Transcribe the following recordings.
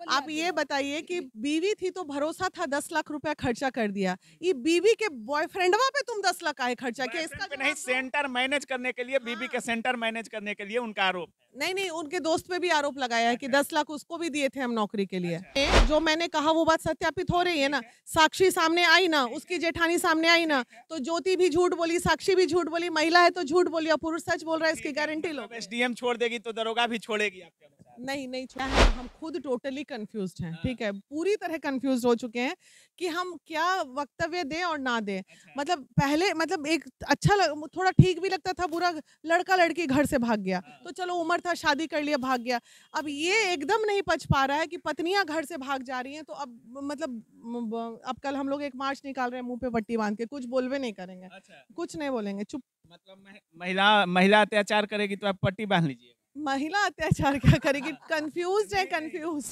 आप ये बताइए कि बीवी थी तो भरोसा था, 10 लाख रुपया खर्चा कर दिया, ये बीवी के बॉयफ्रेंडवा पे तुम 10 लाख आए खर्चा किया, इसका पे नहीं, जवाब दो। सेंटर मैनेज करने के लिए, बीबी के सेंटर मैनेज करने के लिए उनका आरोप है। नहीं नहीं, उनके दोस्त पे भी आरोप लगाया है कि 10 लाख उसको भी दिए थे हम नौकरी के लिए। अच्छा। जो मैंने कहा वो बात सत्यापित हो रही है ना, साक्षी सामने आई ना, उसकी जेठानी सामने आई ना, तो ज्योति भी झूठ बोली, साक्षी भी झूठ बोली, महिला है तो झूठ बोली और पुरुष सच बोल रहा है, इसकी गारंटी लो। एसडीएम छोड़ देगी तो दरोगा भी छोड़ेगी आपके अनुसार? नहीं नहीं छोड़ा है, हम खुद टोटली कंफ्यूज्ड हैं, ठीक है, पूरी तरह कंफ्यूज हो चुके हैं कि हम क्या वक्तव्य दें और ना दें। मतलब पहले मतलब एक अच्छा थोड़ा ठीक भी लगता था, बुरा लड़का लड़की घर से भाग गया तो चलो उम्र था, शादी कर लिया, भाग गया। अब ये एकदम नहीं पच पा रहा है कि पत्नियां घर से भाग जा रही हैं, तो अब मतलब अब कल हम लोग एक मार्च निकाल रहे हैं मुंह पे पट्टी बांध के, कुछ बोलवे नहीं करेंगे, कुछ नहीं बोलेंगे, चुप। मतलब महिला अत्याचार करेगी तो आप पट्टी बांध लीजिए। महिला अत्याचार क्या करेगी? कंफ्यूज है, कंफ्यूज।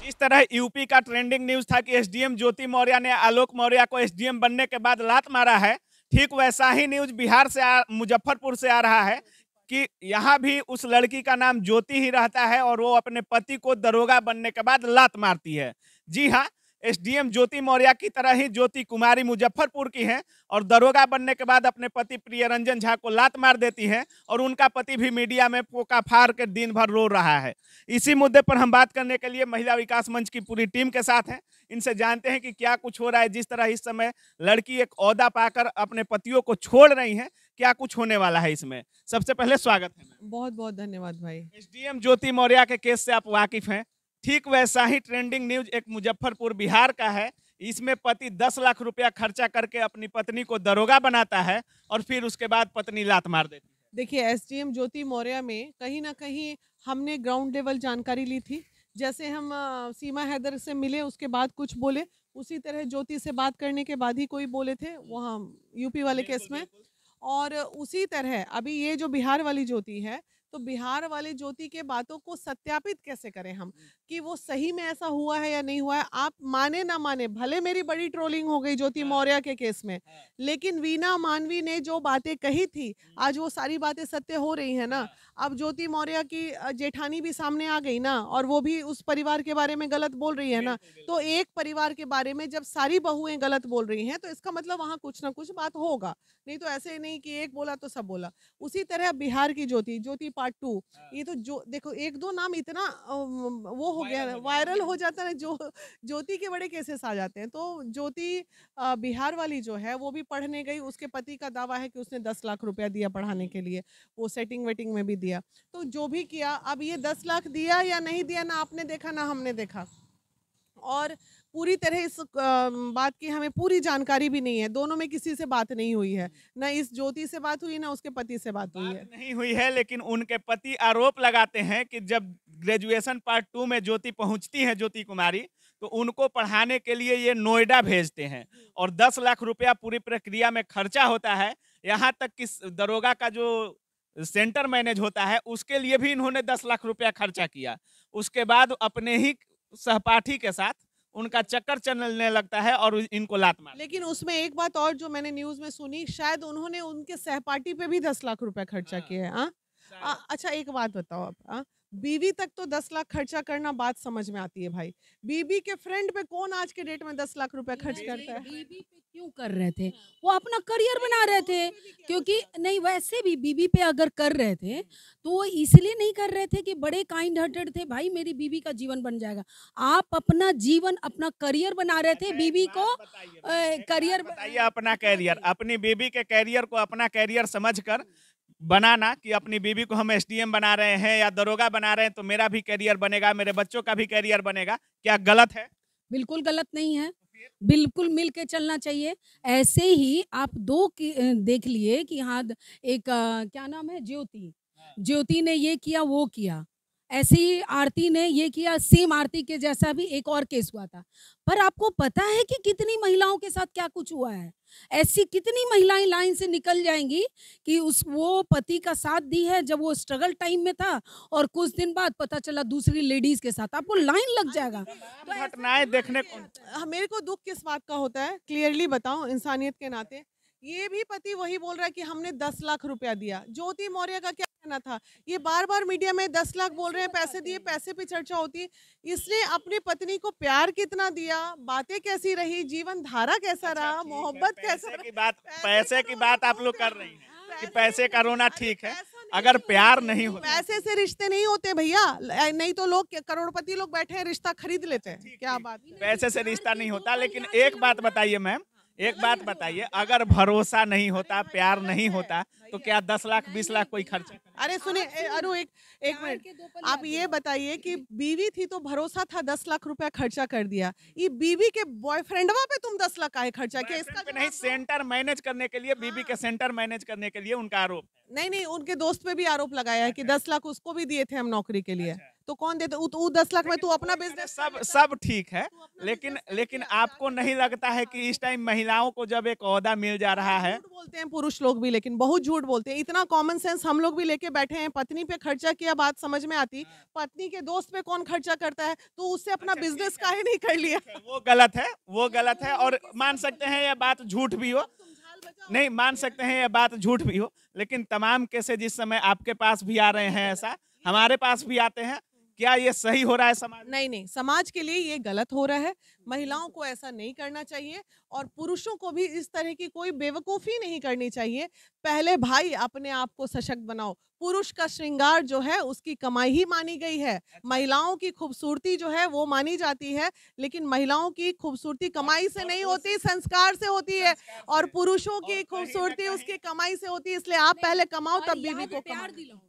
इस तरह यूपी का ट्रेंडिंग न्यूज था कि एसडीएम ज्योति मौर्य ने आलोक मौर्य को एसडीएम बनने के बाद लात मारा है। ठीक वैसा ही न्यूज बिहार से मुजफ्फरपुर से आ रहा है कि यहाँ भी उस लड़की का नाम ज्योति ही रहता है और वो अपने पति को दरोगा बनने के बाद लात मारती है। जी हाँ, एसडीएम ज्योति मौर्य की तरह ही ज्योति कुमारी मुजफ्फरपुर की हैं और दरोगा बनने के बाद अपने पति प्रियरंजन झा को लात मार देती हैं और उनका पति भी मीडिया में पोका फाड़ के दिन भर रो रहा है। इसी मुद्दे पर हम बात करने के लिए महिला विकास मंच की पूरी टीम के साथ हैं। इनसे जानते हैं कि क्या कुछ हो रहा है। जिस तरह इस समय लड़की एक ओहदा पाकर अपने पतियों को छोड़ रही है, क्या कुछ होने वाला है इसमें? सबसे पहले स्वागत है। बहुत बहुत धन्यवाद भाई। एसडीएम ज्योति मौर्य के केस से आप वाकिफ हैं। ठीक वैसा ही ट्रेंडिंग न्यूज एक मुजफ्फरपुर बिहार का है। इसमें पति 10 लाख रुपया खर्चा करके अपनी पत्नी को दरोगा बनाता है और फिर उसके बाद पत्नी लात मार देती है। देखिए, एसडीएम ज्योति मौर्य में कहीं ना कहीं हमने ग्राउंड लेवल जानकारी ली थी। जैसे हम सीमा हैदर से मिले उसके बाद कुछ बोले, उसी तरह ज्योति से बात करने के बाद ही कोई बोले थे वहाँ यूपी वाले केस में। और उसी तरह अभी ये जो बिहार वाली ज्योति है, तो बिहार वाली ज्योति के बातों को सत्यापित कैसे करें हम कि वो सही में ऐसा हुआ है या नहीं हुआ है। आप माने ना माने, भले मेरी बड़ी ट्रोलिंग हो गई ज्योति मौर्य के केस में, लेकिन वीना मानवी ने जो बातें कही थी, आज वो सारी बातें सत्य हो रही है ना। अब ज्योति मौर्य की जेठानी भी सामने आ गई ना, और वो भी उस परिवार के बारे में गलत बोल रही है ना। तो एक परिवार के बारे में जब सारी बहुएं गलत बोल रही हैं, तो इसका मतलब वहाँ कुछ ना कुछ बात होगा, नहीं तो ऐसे नहीं कि एक बोला तो सब बोला। उसी तरह बिहार की ज्योति, ज्योति पार्ट 2, ये तो जो देखो एक दो नाम इतना वो हो गया, वायरल हो जाता है, जो ज्योति के बड़े केसेस आ जाते हैं। तो ज्योति बिहार वाली जो है वो भी पढ़ने गई, उसके पति का दावा है कि उसने 10 लाख रुपया दिया पढ़ाने के लिए, वो सेटिंग वेटिंग में भी दिया। तो जो भी किया, अब ये 10 लाख दिया या नहीं दिया ना आपने देखा ना हमने देखा, और पूरी तरह इस बात की हमें पूरी जानकारी भी नहीं है। दोनों में किसी से बात नहीं हुई है, ना इस ज्योति से बात हुई ना उसके पति से बात हुई है। नहीं हुई है, लेकिन उनके पति आरोप लगाते हैं कि जब ग्रेजुएशन पार्ट 2 में ज्योति पहुंचती है, ज्योति कुमारी, तो उनको पढ़ाने के लिए ये नोएडा भेजते हैं और 10 लाख रुपया पूरी प्रक्रिया में खर्चा होता है। यहाँ तक कि दरोगा का जो सेंटर मैनेज होता है उसके लिए भी इन्होंने 10 लाख रुपया खर्चा किया। उसके बाद अपने ही सहपाठी के साथ उनका चक्कर चलने लगता है और इनको लात मार। लेकिन उसमें एक बात और जो मैंने न्यूज में सुनी, शायद उन्होंने उनके सहपाठी पे भी 10 लाख रुपए खर्चा किए हैं। अच्छा एक बात बताओ आप, बीवी तक तो 10 लाख खर्चा करना बात समझ में आती है भाई, बीबी के फ्रेंड पे कौन आज के डेट में 10 लाख रुपए खर्च करता है? बीबी पे क्यों कर रहे थे? वो अपना करियर बना रहे थे, क्योंकि नहीं वैसे भी बीबी पे अगर कर रहे थे तो वो इसलिए नहीं कर रहे थे कि बड़े काइंड हार्टेड थे, भाई मेरी बीबी का जीवन बन जाएगा। आप अपना जीवन, अपना करियर बना रहे थे, बीबी को करियर बताइए। अपना कैरियर, अपनी बीबी के कैरियर को अपना कैरियर समझकर बनाना कि अपनी बीबी को हम एसडीएम बना रहे हैं या दरोगा बना रहे हैं तो मेरा भी कैरियर बनेगा, मेरे बच्चों का भी कैरियर बनेगा, क्या गलत है? बिल्कुल गलत नहीं है, बिल्कुल मिल के चलना चाहिए। ऐसे ही आप दो देख लिए कि हाँ एक क्या नाम है, ज्योति, ज्योति ने ये किया वो किया, ऐसे ही आरती ने ये किया, सेम आरती के जैसा भी एक और केस हुआ था। पर आपको पता है कि कितनी महिलाओं के साथ क्या कुछ हुआ है? ऐसी कितनी महिलाएं लाइन से निकल जाएंगी कि वो पति का साथ दी है जब वो स्ट्रगल टाइम में था, और कुछ दिन बाद पता चला दूसरी लेडीज के साथ, आपको लाइन लग जाएगा। तो घटनाएं देखने को मेरे को दुख किस बात का होता है, क्लियरली बताओ इंसानियत के नाते। ये भी पति वही बोल रहा है कि हमने 10 लाख रुपया दिया। ज्योति मौर्य का क्या करना था। ये बार-बार मीडिया में 10 लाख बोल रहे हैं, पैसे दिए, पैसे पे चर्चा होती है। इसने अपनी पत्नी को प्यार कितना दिया, बातें कैसी रही, जीवन धारा कैसा रहा, मोहब्बत कैसा रहा। पैसे की बात आप लोग कर रही हैं कि पैसे का रोना ठीक है, अगर प्यार नहीं होता, पैसे से रिश्ते नहीं होते भैया, नहीं तो लोग करोड़पति लोग बैठे हैं रिश्ता खरीद लेते हैं। क्या बात, पैसे से रिश्ता नहीं होता। लेकिन एक बात बताइए मैम, एक बात बताइए, अगर भरोसा नहीं होता, प्यार नहीं होता, तो क्या 10 लाख 20 लाख कोई खर्चा करे? अरे सुनिए अरु, एक मिनट, आप ये बताइए कि बीवी थी तो भरोसा था, 10 लाख रुपया खर्चा कर दिया, ये बीवी के बॉयफ्रेंडवा पे तुम 10 लाख काहे खर्चा किया? इसका पे नहीं, सेंटर मैनेज करने के लिए, बीबी के सेंटर मैनेज करने के लिए उनका आरोप। नहीं, उनके दोस्त पे भी आरोप लगाया है कि 10 लाख उसको भी दिए थे हम नौकरी के लिए। तो कौन देते? 10 लाख में तू अपना बिजनेस, सब ठीक है, लेकिन आपको नहीं लगता है कि इस टाइम महिलाओं को जब एक ओहदा मिल जा रहा है? झूठ बोलते हैं पुरुष लोग भी, लेकिन बहुत झूठ बोलते हैं। इतना कॉमन सेंस हम लोग भी लेके बैठे हैं। पत्नी पे खर्चा किया, बात समझ में आती, पत्नी के दोस्त पे कौन खर्चा करता है? तो उससे अपना बिजनेस काहे नहीं कर लिया? वो गलत है, वो गलत है। और मान सकते हैं यह बात झूठ भी हो, नहीं मान सकते हैं यह बात झूठ भी हो, लेकिन तमाम केसेस जिस समय आपके पास भी आ रहे हैं, ऐसा हमारे पास भी आते हैं, क्या ये सही हो रहा है समाज? नहीं, समाज के लिए ये गलत हो रहा है। महिलाओं को ऐसा नहीं करना चाहिए और पुरुषों को भी इस तरह की कोई बेवकूफ़ी नहीं करनी चाहिए। पहले भाई अपने आप को सशक्त बनाओ। पुरुष का श्रृंगार जो है उसकी कमाई ही मानी गई है। महिलाओं की खूबसूरती जो है वो मानी जाती है, लेकिन महिलाओं की खूबसूरती कमाई से नहीं होती, संस्कार से होती है। और पुरुषों की खूबसूरती उसकी कमाई से होती है। इसलिए आप पहले कमाओ, तब बीवी को प्यार कमाओ। दिलाओ।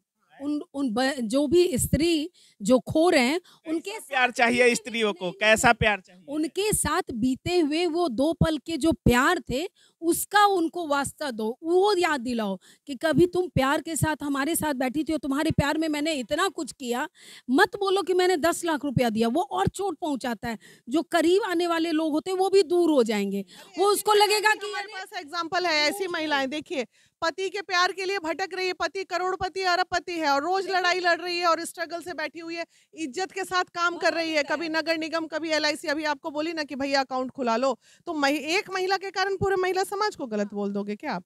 जो भी स्त्री जो खो रहे हैं, उनके प्यार चाहिए स्त्रियों को, कैसा प्यार चाहिए? उनके साथ बीते हुए वो 2 पल के जो प्यार थे, उसका उनको वास्ता दो। वो याद दिलाओ कि कभी तुम प्यार के साथ हमारे साथ बैठी थी और तुम्हारे प्यार में मैंने इतना कुछ किया। मत बोलो कि मैंने 10 लाख रुपया दिया, वो और चोट पहुंचाता है। जो करीब आने वाले लोग होते हैं वो भी दूर हो जाएंगे। वो उसको लगेगा कि हमारे पास एग्जाम्पल है ऐसी महिलाएं। देखिए, पति के प्यार के लिए भटक रही है, पति करोड़पति अरबपति है और रोज लड़ाई लड़ रही है और स्ट्रगल से बैठी हुई है, इज्जत के साथ काम कर रही है, कभी नगर निगम, कभी LIC। अभी आपको बोली ना कि भैया अकाउंट खुला लो, तो एक महिला के कारण पूरे महिला समाज को गलत बोल दोगे क्या आप?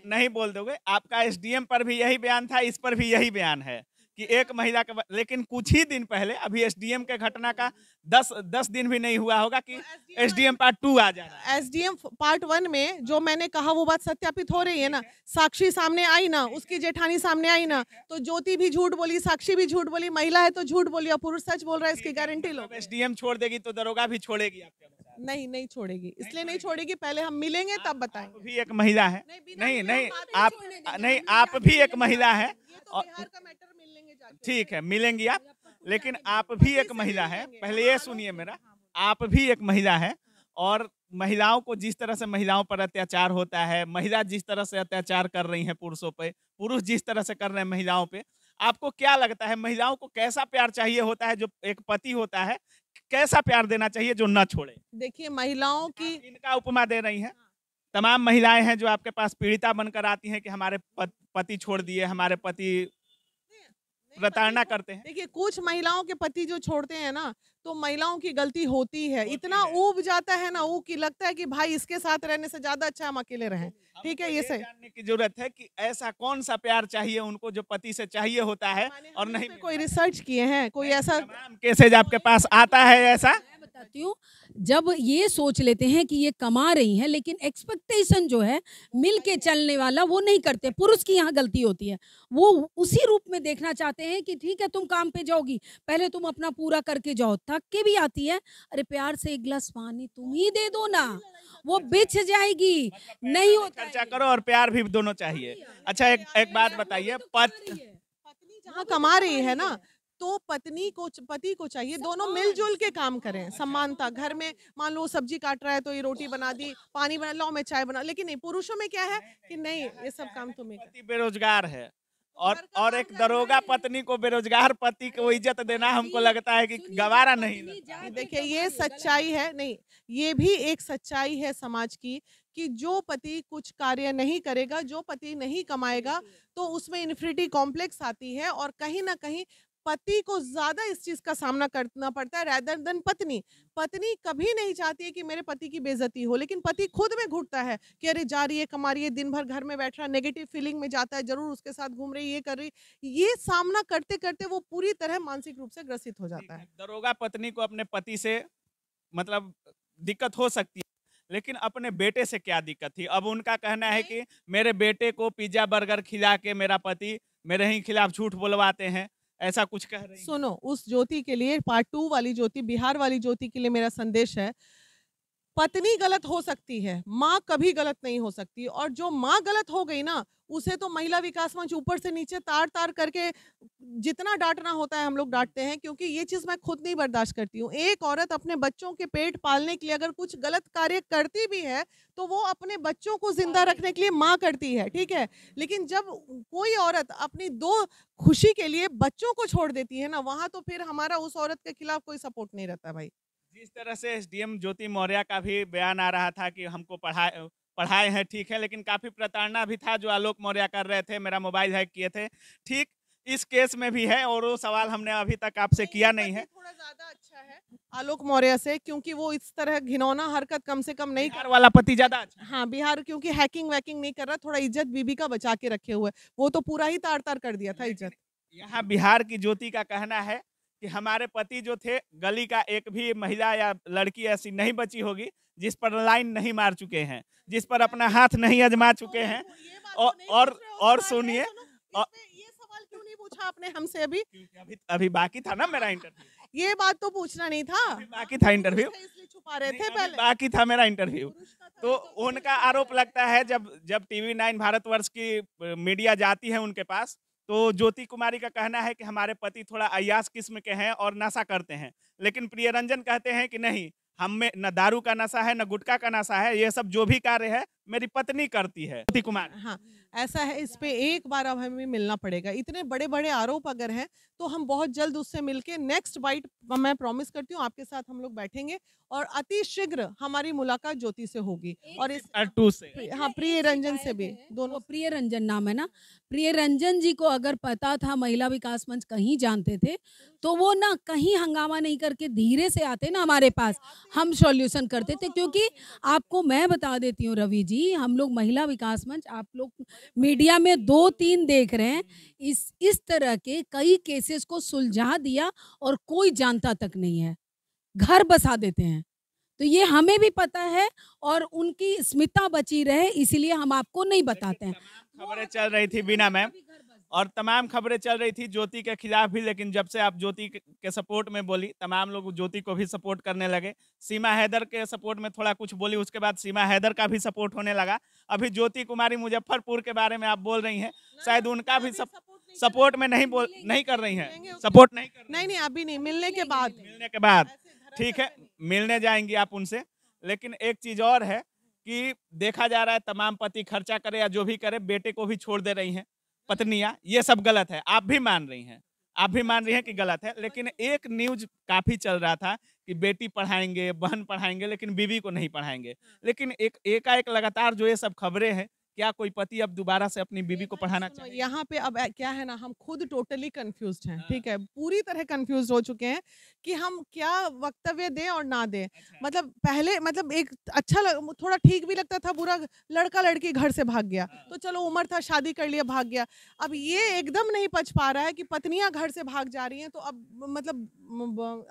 नहीं बोल दोगे। आपका SDM पर भी यही बयान था, इस पर भी यही बयान है कि एक महिला का, लेकिन कुछ ही दिन पहले, अभी SDM के घटना का 10 दिन भी नहीं हुआ होगा कि SDM पार्ट 2 आ जा रहा है। SDM पार्ट 1 में जो मैंने कहा वो बात सत्यापित हो रही है ना। साक्षी सामने आई ना, उसकी जेठानी सामने आई ना, तो ज्योति भी झूठ बोली, साक्षी भी झूठ बोली, महिला है तो झूठ बोली और पुरुष सच बोल रहा है, इसकी गारंटी लो। SDM छोड़ देगी तो दरोगा भी छोड़ेगी आपके अनुसार? नहीं छोड़ेगी, इसलिए नहीं छोड़ेगी, पहले हम मिलेंगे तब बताएंगे। आप भी एक महिला है। नहीं, आप भी एक महिला है। ठीक है, मिलेंगी आप, लेकिन आप भी एक महिला है। पहले ये सुनिए मेरा, आप भी एक महिला है और महिलाओं को जिस तरह से महिलाओं पर अत्याचार होता है, महिला जिस तरह से अत्याचार कर रही हैं पुरुषों पे, पुरुष जिस तरह से कर रहे हैं महिलाओं पे, आपको क्या लगता है महिलाओं को कैसा प्यार चाहिए होता है? जो एक पति होता है, कैसा प्यार देना चाहिए जो न छोड़े? देखिए, महिलाओं की, इनका उपमा दे रही हैं। तमाम महिलाएं हैं जो आपके पास पीड़िता बनकर आती हैं कि हमारे पति छोड़ दिए, हमारे पति प्रताड़ना करते हैं। देखिए, कुछ महिलाओं के पति जो छोड़ते हैं ना, तो महिलाओं की गलती होती है। इतना ऊब जाता है ना, ऊब की लगता है कि भाई इसके साथ रहने से ज्यादा अच्छा हम अकेले रहें। ठीक है, ये सही जानने की जरूरत है कि ऐसा कौन सा प्यार चाहिए उनको जो पति से चाहिए होता है और नहीं। कोई रिसर्च किए हैं? कोई ऐसा केसेज आपके पास आता है ऐसा? बताती हूँ, जब ये सोच लेते हैं कि ये कमा रही हैं, लेकिन एक्सपेक्टेशन जो है मिल के चलने वाला वो नहीं करते। पुरुष की यहाँ गलती होती है, वो उसी रूप में देखना चाहते हैं कि ठीक है तुम काम पे जाओगी, पहले तुम अपना पूरा करके जाओ। थक के भी आती है, अरे प्यार से एक गिलास पानी तुम ही दे दो ना, वो बिछ जाएगी। नहीं होता, खर्चा करो और प्यार भी दोनों चाहिए। अच्छा, एक बात बताइए, पत्नी जहाँ कमा रही है ना, तो पत्नी को पति को चाहिए दोनों मिलजुल के काम करें, समानता। घर में मान लो सब्जी काट रहा है तो ये रोटी बना दी, पानी बना लो, मैं चाय बना। लेकिन नहीं, पुरुषों में क्या है कि नहीं, ये सब काम तुम्हें पति बेरोजगार है और एक दरोगा पत्नी को बेरोजगार पति को इज्जत देना हमको लगता है कि गवारा नहीं लगता। देखिए, ये सच्चाई है। नहीं, ये भी एक सच्चाई है समाज की कि जो पति कुछ कार्य नहीं करेगा, जो पति नहीं कमाएगा, तो उसमें इन्फिनिटी कॉम्प्लेक्स आती है और कहीं ना कहीं पति को ज्यादा इस चीज का सामना करना पड़ता है रैदर देन पत्नी। पत्नी कभी नहीं चाहती है कि मेरे पति की बेइज्जती हो, लेकिन पति खुद में घुटता है कि अरे जा रही है, कमा रही है, दिन भर घर में बैठ रहा, नेगेटिव फीलिंग में जाता है, जरूर उसके साथ घूम रही, ये कर रही। ये सामना करते करते वो पूरी तरह मानसिक रूप से ग्रसित हो जाता है। दरोगा पत्नी को अपने पति से मतलब दिक्कत हो सकती है, लेकिन अपने बेटे से क्या दिक्कत थी? अब उनका कहना है कि मेरे बेटे को पिज्जा बर्गर खिला के मेरा पति मेरे ही खिलाफ झूठ बोलवाते हैं, ऐसा कुछ कह रही हैं। सुनो, उस ज्योति के लिए, पार्ट 2 वाली ज्योति, बिहार वाली ज्योति के लिए मेरा संदेश है, पत्नी गलत हो सकती है, माँ कभी गलत नहीं हो सकती। और जो माँ गलत हो गई ना, उसे तो महिला विकास मंच ऊपर से नीचे तार तार करके जितना डांटना होता है हम लोग डांटते हैं, क्योंकि ये चीज मैं खुद नहीं बर्दाश्त करती हूँ। एक औरत अपने बच्चों के पेट पालने के लिए अगर कुछ गलत कार्य करती भी है तो वो अपने बच्चों को जिंदा रखने के लिए माँ करती है, ठीक है। लेकिन जब कोई औरत अपनी 2 खुशी के लिए बच्चों को छोड़ देती है ना, वहां तो फिर हमारा उस औरत के खिलाफ कोई सपोर्ट नहीं रहता भाई। जिस तरह से एसडीएम ज्योति मौर्य का भी बयान आ रहा था कि हमको पढ़ाए हैं, ठीक है, लेकिन काफी प्रताड़ना भी था जो आलोक मौर्य कर रहे थे, मेरा मोबाइल हैक किए थे, ठीक इस केस में भी है। और वो सवाल हमने अभी तक आपसे किया नहीं है। थोड़ा ज्यादा अच्छा है आलोक मौर्य से, क्योंकि वो इस तरह घिनौना हरकत कम से कम नहीं बिहार वाला पति ज्यादा अच्छा है। हाँ, बिहार क्योंकि हैकिंग वैकिंग नहीं कर रहा, थोड़ा इज्जत बीबी का बचा के रखे हुए, वो तो पूरा ही तार तार कर दिया था इज्जत। यहाँ बिहार की ज्योति का कहना है कि हमारे पति जो थे, गली का एक भी महिला या लड़की ऐसी नहीं बची होगी जिस पर लाइन नहीं मार चुके हैं, जिस पर अपना हाथ नहीं आजमा चुके हैं। और सुनिए, ये सवाल क्यों नहीं पूछा आपने हमसे अभी? अभी बाकी था ना मेरा इंटरव्यू। ये बात तो पूछना नहीं था, बाकी था इंटरव्यू, इसलिए छुपा रहे थे पहले। बाकी था मेरा इंटरव्यू। तो उनका आरोप लगता है जब टीवी9 भारतवर्ष की मीडिया जाती है उनके पास, तो ज्योति कुमारी का कहना है कि हमारे पति थोड़ा अय्याश किस्म के हैं और नशा करते हैं, लेकिन प्रियरंजन कहते हैं कि नहीं, हम में न दारू का नशा है न गुटखा का नशा है, ये सब जो भी कार्य है मेरी पत्नी करती है। ज्योति कुमार, हाँ, ऐसा है, इस पे एक बार अब हमें मिलना पड़ेगा। इतने बड़े बड़े आरोप अगर हैं तो हम बहुत जल्द उससे मिलके नेक्स्ट बाइट मैं प्रॉमिस करती हूँ आपके साथ हम लोग बैठेंगे और अति शीघ्र हमारी मुलाकात ज्योति से होगी। और इस टू से हाँ, प्रिय रंजन से भी, दोनों। प्रिय रंजन नाम है ना, प्रिय रंजन जी को अगर पता था महिला विकास मंच कहीं जानते थे तो वो ना कहीं हंगामा नहीं करके धीरे से आते ना हमारे पास, हम सॉल्यूशन करते थे। क्योंकि आपको मैं बता देती हूँ रवि जी, हम लोग महिला विकास मंच, आप लोग मीडिया में 2-3 देख रहे हैं, इस तरह के कई केसेस को सुलझा दिया और कोई जानता तक नहीं है, घर बसा देते हैं। तो ये हमें भी पता है और उनकी स्मिता बची रहे इसीलिए हम आपको नहीं बताते हैं। खबरें चल रही थी बीना मैम, और तमाम खबरें चल रही थी ज्योति के खिलाफ भी, लेकिन जब से आप ज्योति के सपोर्ट में बोली, तमाम लोग ज्योति को भी सपोर्ट करने लगे। सीमा हैदर के सपोर्ट में थोड़ा कुछ बोली, उसके बाद सीमा हैदर का भी सपोर्ट होने लगा। अभी ज्योति कुमारी मुजफ्फरपुर के बारे में आप बोल रही हैं, शायद उनका भी सपोर्ट में नहीं कर रही हैं, सपोर्ट नहीं कर रही। नहीं, अभी नहीं, मिलने के बाद ठीक है, मिलने जाएंगी आप उनसे। लेकिन एक चीज और है कि देखा जा रहा है तमाम पति खर्चा करे या जो भी करे, बेटे को भी छोड़ दे रही हैं पत्नियां, ये सब गलत है। आप भी मान रही हैं कि गलत है, लेकिन एक न्यूज काफी चल रहा था कि बेटी पढ़ाएंगे, बहन पढ़ाएंगे, लेकिन बीवी को नहीं पढ़ाएंगे। लेकिन एकाएक लगातार जो ये सब खबरें हैं, क्या कोई पति अब दोबारा से अपनी बीवी को पढ़ाना चाहिए? यहाँ पे अब क्या है ना, हम खुद टोटली कंफ्यूज्ड हैं, ठीक है, पूरी तरह कंफ्यूज हो चुके हैं कि हम क्या वक्तव्य दें और ना दें। मतलब पहले मतलब एक अच्छा थोड़ा ठीक भी लगता था, बुरा लड़का लड़की घर से भाग गया तो चलो उम्र था, शादी कर लिया, भाग गया। अब ये एकदम नहीं पच पा रहा है कि पत्नियां घर से भाग जा रही हैं, तो अब मतलब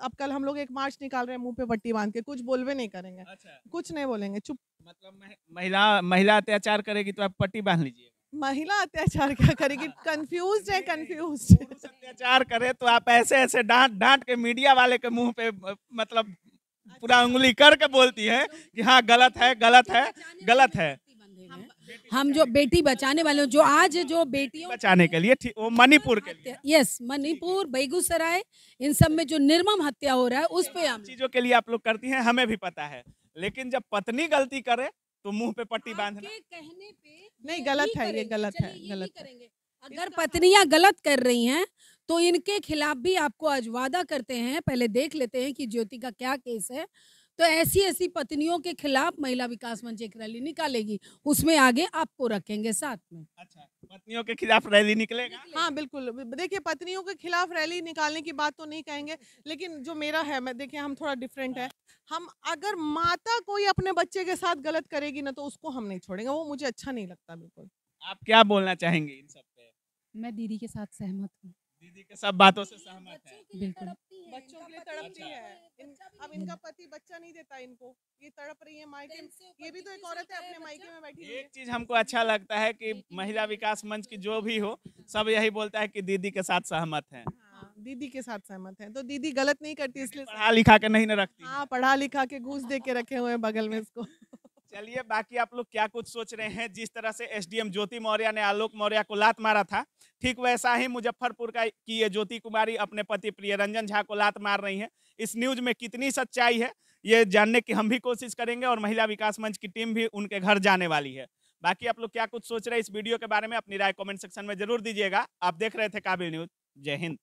अब कल हम लोग एक मार्च निकाल रहे हैं मुंह पे पट्टी बांध के, कुछ बोलवे नहीं करेंगे, कुछ नहीं बोलेंगे, चुप। मतलब महिला अत्याचार करेगी तो आप पट्टी बांध लीजिए। महिला अत्याचार क्या करेगी? कंफ्यूज है, कंफ्यूज। अत्याचार करे तो आप ऐसे डांट के मीडिया वाले के मुंह पे मतलब पूरा उंगली करके बोलती है कि हाँ गलत है। हम जो बेटी बचाने वाले, जो आज जो बेटियों बचाने के लिए, वो मणिपुर के लिए, यस, मणिपुर, बेगूसराय, इन सब में जो निर्मम हत्या हो रहा है उस पे हम चीजों के लिए आप लोग करती हैं, हमें भी पता है। लेकिन जब पत्नी गलती करे तो मुंह पे पट्टी बांधना कहने पे नहीं, गलत है, ये गलत है, गलत करेंगे। अगर पत्नियां गलत कर रही हैं तो इनके खिलाफ भी आपको आज वादा करते हैं, पहले देख लेते हैं कि ज्योति का क्या केस है। तो ऐसी पत्नियों के खिलाफ महिला विकास मंच एक रैली निकालेगी, उसमें आगे आपको रखेंगे साथ में। अच्छा, पत्नियों के खिलाफ रैली निकलेगा? हाँ बिल्कुल, देखिए पत्नियों के खिलाफ रैली निकालने की बात तो नहीं कहेंगे, लेकिन जो मेरा है, मैं देखिए हम थोड़ा डिफरेंट है। हम अगर माता कोई अपने बच्चे के साथ गलत करेगी ना, तो उसको हम नहीं छोड़ेंगे, वो मुझे अच्छा नहीं लगता बिल्कुल। आप क्या बोलना चाहेंगे इन सब पे? मैं दीदी के साथ सहमत हूँ। दीदी के सब बातों से सहमत है? बिल्कुल। बच्चों के लिए तड़पती है। अब इनका पति बच्चा नहीं देता इनको, ये तड़प रही है मायके में। ये भी तो एक औरत है, अपने मायके में बैठी हुई है। एक चीज हमको अच्छा लगता है कि महिला विकास मंच की जो भी हो, सब यही बोलता है कि दीदी के साथ सहमत है। हाँ, दीदी के साथ सहमत है, तो दीदी गलत नहीं करती, इसलिए पढ़ा लिखा के नहीं न रखती है। हाँ, पढ़ा लिखा के घूस दे के रखे हुए हैं बगल में इसको। चलिए, बाकी आप लोग क्या कुछ सोच रहे हैं? जिस तरह से एसडीएम ज्योति मौर्य ने आलोक मौर्य को लात मारा था, ठीक वैसा ही मुजफ्फरपुर की ये ज्योति कुमारी अपने पति प्रियरंजन झा को लात मार रही हैं। इस न्यूज में कितनी सच्चाई है, ये जानने की हम भी कोशिश करेंगे और महिला विकास मंच की टीम भी उनके घर जाने वाली है। बाकी आप लोग क्या कुछ सोच रहे हैं इस वीडियो के बारे में, अपनी राय कमेंट सेक्शन में जरूर दीजिएगा। आप देख रहे थे काबिल न्यूज। जय हिंद।